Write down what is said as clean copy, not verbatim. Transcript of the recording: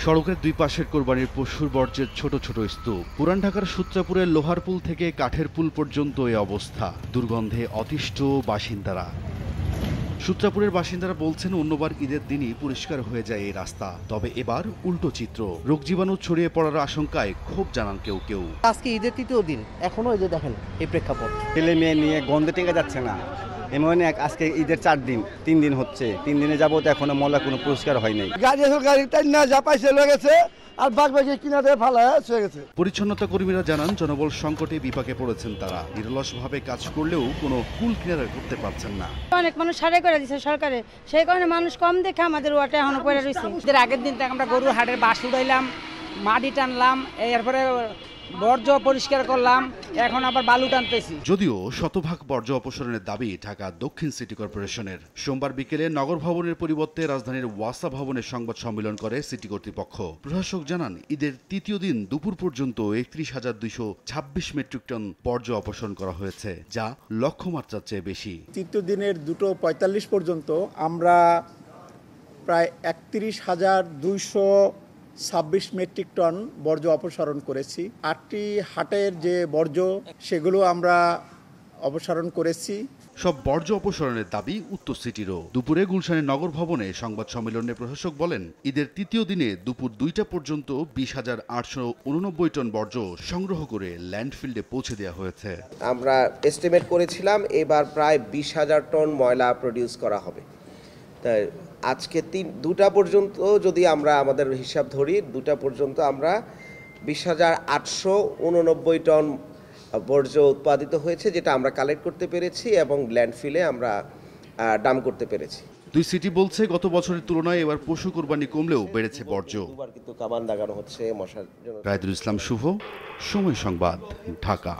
সড়কের দুই পাশের কোরবানির পশুর বর্জ্যের ছোট ছোট স্তূপ। পুরান ঢাকার সূত্রাপুরের লোহার পুল থেকে কাঠের পুল পর্যন্ত এই অবস্থা। দুর্গন্ধে অতিষ্ঠ বাসিন্দারা। সূত্রাপুরের বাসিন্দারা বলছেন অন্যবার ঈদের দিনই পরিষ্কার হয়ে যায় এই রাস্তা, তবে এবার উল্টো চিত্র। রোগ জীবাণু ছড়িয়ে পড়ার আশঙ্কায় ক্ষোভ জানান কেউ কেউ। আজকে ঈদের তৃতীয় দিন, এখনো এই যে দেখেন এই প্রেক্ষাপট। ছেলে মেয়ে নিয়ে গন্ধে টেকে যাচ্ছে না। এমন আজকে ঈদের 4 দিন 3 দিন হচ্ছে, 3 দিনে যাবত এখনো ময়লা কোনো পরিষ্কার হয় নাই। গাড়িটা না যা পাইছে লয়ে গেছে আর বাকি কিনারে ফালা হয়ে গেছে। পরিচ্ছন্নতা কর্মীরা জানান জনবল সংকটে বিপাকে পড়েছেন তারা। নিরলসভাবে কাজ করলেও কোনো কুল কিনারা করতে পারছেন না। অনেক মানুষ সারাই করে দিচ্ছে সরকারে, সেই কারণে মানুষ কম দেখে আমাদের ওয়াটা এখনো পড়ে রয়েছে। ঈদের আগের দিন থেকে আমরা গরুর হাটের বাস উড়াইলাম, মাটি টানলাম, এরপরে বর্জ্য পরিষ্কার করলাম, এখন আবার বালু টানতেছি। যদিও শতভাগ বর্জ্য অপসারণের দাবি ঢাকা দক্ষিণ সিটি কর্পোরেশনের। সোমবার বিকেলে নগর ভবনের পরিবর্তে রাজধানীর ওয়াসা ভবনে সংবাদ সম্মেলন করে সিটি কর্তৃপক্ষ। প্রশাসক জানান ঈদের তৃতীয় দিন দুপুর পর্যন্ত ৩১,২২৬ মেট্রিক টন বর্জ্য অপসারণ করা হয়েছে, যা লক্ষ্যমাত্রার চেয়ে বেশি। তৃতীয় দিনের 2:45 পর্যন্ত আমরা প্রায় ৩১,২২৬ মেট্রিক টন বর্জ্য অপসারণ করেছি। 8টি হাটের যে বর্জ্য সেগুলো আমরা অপসারণ করেছি। সব বর্জ্য অপসারণের দাবি উত্তর সিটিরও। দুপুরে গুলশানের নগর ভবনে সংবাদ সম্মেলনে প্রশাসক বলেন, ঈদের তৃতীয় দিনে দুপুর 2টা পর্যন্ত 20,889 টন বর্জ্য সংগ্রহ করে ল্যান্ডফিল্ডে পৌঁছে দেওয়া হয়েছে। আমরা এস্টিমেট করেছিলাম এবার প্রায় 20,000 টন ময়লা প্রডিউস করা হবে। তাই আজকে 2টা পর্যন্ত যদি আমরা আমাদের হিসাব ধরি, 2টা পর্যন্ত আমরা 20,889 টন বর্জ্য উৎপাদিত হয়েছে, যেটা আমরা কালেক্ট করতে পেরেছি এবং ল্যান্ডফিলে আমরা ডাম্প করতে পেরেছি। দুই সিটি বলছে গত বছরের তুলনায় এবার পশু কোরবানি কমলেও বেড়েছে বর্জ্য। কিন্তু কামান লাগানো হচ্ছে মশার জন্য। রায়দুল ইসলাম শুভ, সময় সংবাদ, ঢাকা।